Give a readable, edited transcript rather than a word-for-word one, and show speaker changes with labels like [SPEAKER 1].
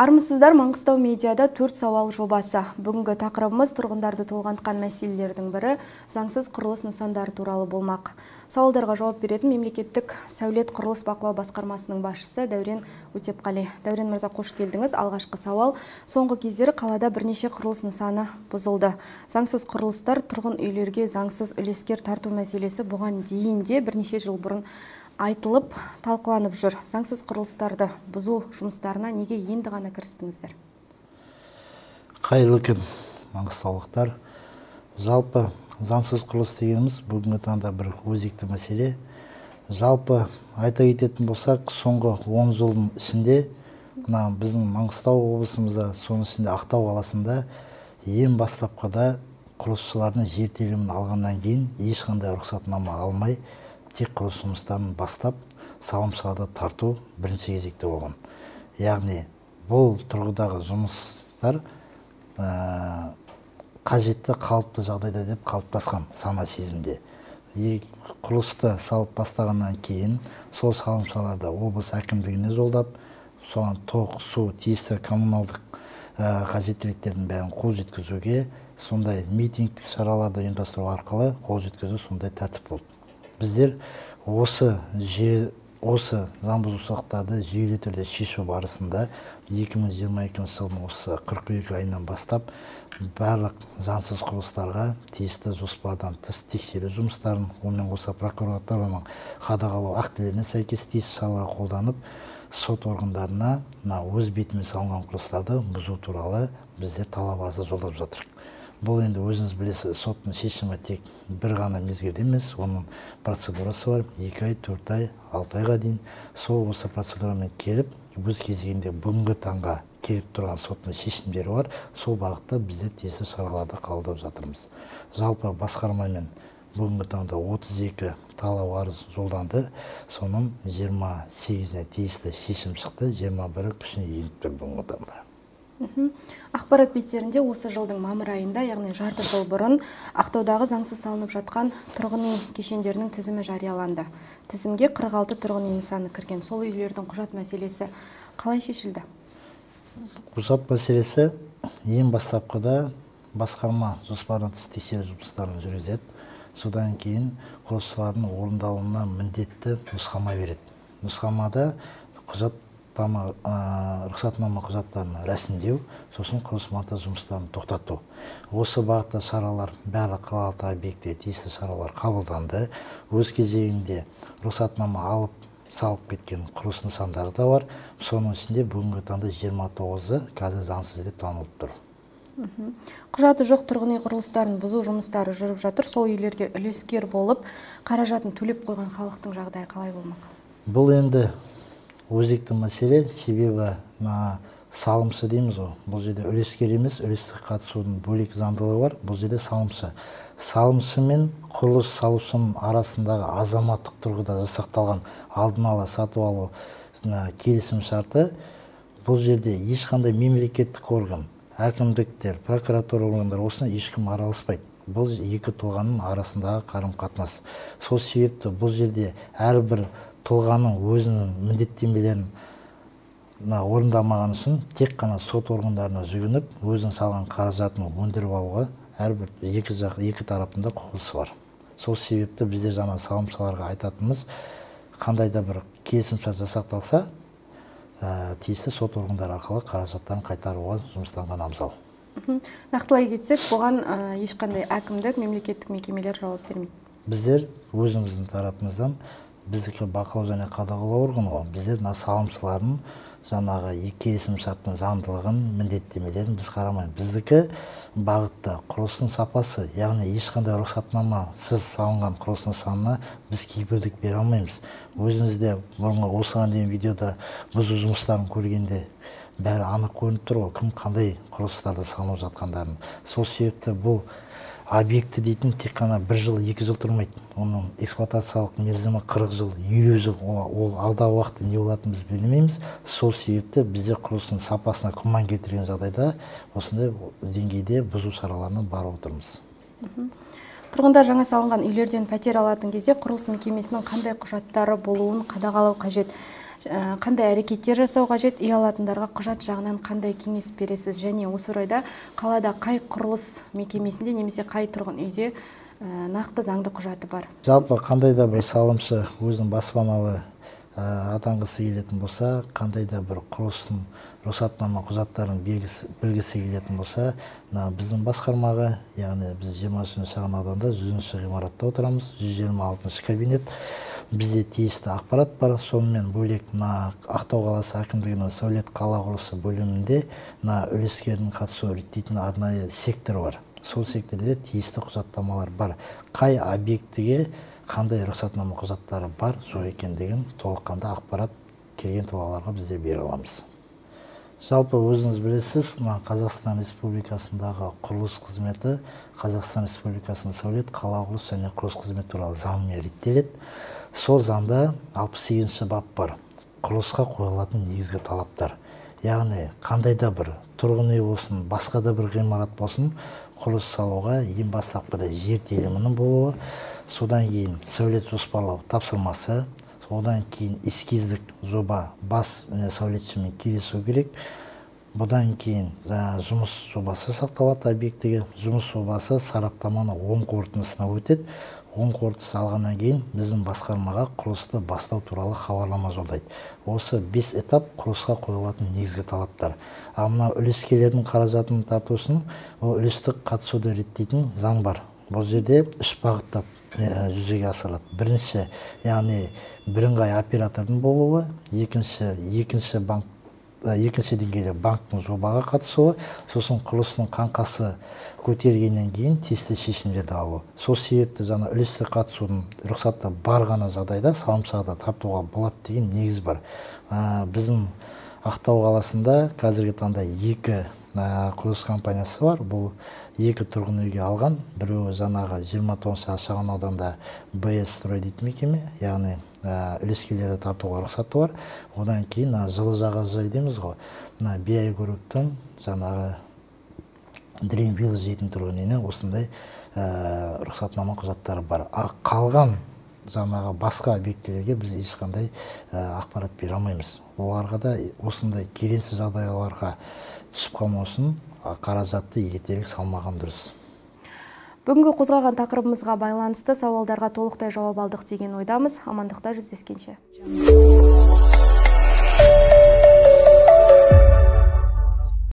[SPEAKER 1] Армысыздар, Маңғыстау медиада 4 сауал жобасы. Бүгінгі тақырыбымыз тұрғындарды толғантқан мәселелердің бірі заңсыз құрылыс нысандары туралы болмақ. Сауалдарға жауап беретін мемлекеттік сәулет құрылыс бақылау басқармасының басшысы Дәурен Өтепқали. Дәурен мырза, қош келдіңіз. Алғашқы сауал: соңғы кездері қалада бірнеше құрылыс нысаны бұзылды. Заңсыз құрылыстар, тұрғын үйлерге заңсыз үлескер тарту мәселесі бұған дейін де бірнеше жыл бұрын айтылып, талқыланып жүр. Заңсыз құрылыстарды бұзу жұмыстарына неге енді ғана кірістіңіздер?
[SPEAKER 2] Қайырлы күн, маңғыстаулықтар. Жалпы заңсыз құрылыс дегеніміз бүгінгі таңда бір өзекті мәселе. Жалпы айта кететін болсақ, соңғы 10 жылдың ішінде біздің Маңғыстау облысымызда, соның ішінде Ақтау қаласында ең бастапқыда құрылысшылардың жер телімін алғаннан кейін ешқандай рұқсатнама алмай, тек құрылыс жұмыстарын бастап, салымшыларды тарту бірінші кезекте болған. Яғни бұл тұрғыдағы жұмыстар қажетті қалыпты жағдайда деп қалыптасқан сана сезімде. Құрылысты салып бастағаннан кейін сол салымшыларды облыс әкімдігіне жолдап, соған тоқ, су, тиісті коммуналдық қажеттіліктердің бәрін қол жеткізуге, сондай митингтік шараларды ұйымдастыру арқылы қол жеткізу сондай тәртіп болды. Біздер осы заңбұзушылықтарды жүйелі түрде шешу барысында 2022 жылдың осы қыркүйек айынан бастап барлық заңсыз құрылыстарға тиісті жоспардан тыс тексеру жұмыстарын, онымен қоса прокуратураның қадағалау актілеріне сәйкес тиісті шаралар қолданып, сот органдарына өз бетімен салынған құрылыстарды бұзу туралы біздер талап арыз жолдап жатырмыз. Бұл енді өзіңіз білесіз, соттың шешімі тек бір ғана мезгілде емес, оның процедурасы бар, 2 ай, 4 ай, 6 айға дейін. Сол осы процедурамен келіп, өз кезегінде бүгінгі таңға келіп тұрған соттың шешімдері бар. Сол бағытта біздер тиісті шараларды қабылдап жатырмыз. Жалпы басқармамен бүгінгі таңда 32 талап арыз жолданды. Соның 28-не тиісті шешім шықты, 21-і күшіне еніп тұр бүгінгі таңда.
[SPEAKER 1] Ақпарат беттерінде осы жылдың мамыр айында, яғни жарты жыл бұрын, Ақтаудағы заңсыз салынып жатқан тұрғын үй кешендерінің тізімі жарияланды. Тізімге 46 тұрғын үй нысаны кірген. Сол үйлердің құжат мәселесі қалай шешілді?
[SPEAKER 2] Құжат мәселесі ең бастапқыда басқарма жоспардан тыс тексеру жұмыстарын жүргізеді. Содан кейін құрылысшылардың орындалуына міндетті нұсқама береді. Нұсқамада рұқсатнама құжаттарын рәсімдеу, сосын құрылыс монтаж жұмыстарын тоқтату. Осы бағытта шаралар барлық қалалық объектте тиісті шаралар қабылданды. Өз кезегінде рұқсатнама алып салып кеткен құрылыс нысандары да бар. Соның ішінде бүгінгі таңда 29-ы қазір заңсыз деп танылып тұр.
[SPEAKER 1] Құжаты жоқ тұрғын үй құрылыстарын бұзу жұмыстары жүріп жатыр. Сол үйлерге үлескер болып, қаражатын төлеп қойған халықтың жағдайы қалай болмақ?
[SPEAKER 2] Бұл енді өзекті мәселе, себебі салымшы дейміз ғой. Бұл жерде үлескер емес, үлестік қатысудың бөлек заңдылығы бар. Бұл жерде салымшы. Салымшы мен құрылыс салушының арасындағы азаматтық тұрғыда жасақталған алдын ала сатып алу келісім шарты. Бұл жерде ешқандай мемлекеттік орган, әкімдіктер, прокуратура органдар осына ешкім араласпайды. Бұл екі тұлғаның арасындағы қарым-қатынас. Сол себепті бұл жерде әрбір тұлғаның өзінің міндеттемелерін орындамаған үшін тек қана сот органдарына жүгініп, өзінің салған қаражатын өндіріп алуға әрбір екі тарапында құқысы бар. Сол себепті біздер жаңа салымшыларға айтатынымыз, қандай да бір келісімшарт жасақталса, тиісті сот органдары арқылы қаражаттарын қайтаруға жұмыстанған абзал.
[SPEAKER 1] Нақтылай кетсек, бұған ешқандай әкімдік, мемлекеттік мекемелер жауап бермейді.
[SPEAKER 2] Біздер өзіміздің тарапымыздан, біздікі бақылау және қадағалау органы ғой. Біздер салымшылардың жаңағы келісім шарттың заңдылығын, міндеттемелерін біз қарамаймыз. Біздікі бағытта құрылыстың сапасы, яғни ешқандай рұқсатнамасыз салынған құрылыс нысанына біз кепілдік бере алмаймыз. Өзіңізде бұрынғы осыған дейін видеода бұзу жұмыстарын көргенде бәрі анық көрініп тұр ғой, кім қандай құрылыстарды салынып жатқандарын. Сол себепті бұл объекті дейтін тек қана 1 жыл, 2 жыл тұрмайды. Оның эксплуатациялық мерзімі 40 жыл, 50 жыл. Ол алдағы уақытта не болатынын біз білмейміз. Сол себепті біздер құрылыстың сапасына күмән келтірген жағдайда осындай деңгейде бұзу шараларына барып отырмыз.
[SPEAKER 1] Тұрғындар жаңа салынған үйлерден пәтер алатын кезде құрылыс мекемесінің қандай құжаттары болуын қадағалау қажет. Қандай әрекеттер жасау қажет, үй алатындарға құжат жағынан қандай кеңес бересіз? Және осы орайда қалада қай құрылыс мекемесінде немесе қай тұрғын үйде нақты заңды құжаты бар?
[SPEAKER 2] Жалпы қандай да бір салымшы өзінің баспаналы атанғысы келетін болса, қандай да бір құрылыстың рұқсатнама құжаттарын білгісі келетін болса, біздің басқармаға, яғни біз 20 шағын ауданда 100-ші ғимаратта отырамыз, 126-шы кабинет. Бізде тиісті ақпарат бар. Сонымен бөлек Ақтау қаласы әкімдігінің сәулет қала құрылысы бөлімінде үлескердің қатысуын реттейтін арнайы сектор бар. Сол секторде тиісті құжаттамалар бар. Қай объектіге қандай рұқсатнама құжаттары бар, сол екендігін толыққанды ақпарат келген тұлғаларға біздер бере аламыз. Жалпы өзіңіз білесіз, Қазақстан Республикасындағы құрылыс қызметі Қазақстан Республикасының сәулет, қала құрылыс және құрылыс қызметі туралы заңмен реттеледі. Сол заңда 68-ші бап бар. Құрылысқа қойылатын негізгі талаптар. Яғни қандай да бір тұрғын үй болсын, басқа да бір ғимарат болсын, құрылыс салуға ең бастапқыда жер телімінің болуы, содан кейін сәулет жоспарлау тапсырмасы, одан кейін эскиздік жоба бас сәулетшімен келісу керек. Бұдан кейін жұмыс жобасы сақталады объектіге. Жұмыс жобасы сараптаманы оң қорытындысына өтеді. Оң қорытындысы алғаннан кейін біздің басқармаға құрылысты бастау туралы хабарлама жолдайды. Осы 5 этап құрылысқа қойылатын негізгі талаптар. Мына үлескерлердің қаражатын тарту үшін үлестік қатысуды реттейтін заң бар. Бұл жерде 3 бағытта жүзеге асырылады. Бірінші, яғни бірыңғай оператордың болуы, екінші деңгейлі банктың жобаға қатысуы, сосын құрылыстың қаңқасы көтергеннен кейін тиісті шешімдерді алу. Сол себепті жаңа үлестік қатысудың рұқсаты бар ғана жағдайда салымшыға тартуға болады деген негіз бар. Біздің Ақтау қаласында қазіргі таңда 2 құрылыс компаниясы бар. Бұл 2 тұрғын үйге алған. Біреуі жаңағы 29 шағын ауданда БС строй дейтін мекеме, яғни үлескерлерді тартуға рұқсаты бар. Одан кейін жылы жағажай дейміз ғой. BI групптың жаңағы Dream Village дейтін тұрғын үйіне осындай рұқсатнама құжаттары бар. Қалған жаңағы басқа объектілерге біз ешқандай ақпарат бере алмаймыз. Оларға да осындай келеңсіз жағдайларға түсіп қалмау үшін қаражатты ертерек салмаған дұрыс.
[SPEAKER 1] Бүгінгі қозғаған тақырыбымызға байланысты сауалдарға толықтай жауап алдық деген ойдамыз. Амандықта жүздескенше.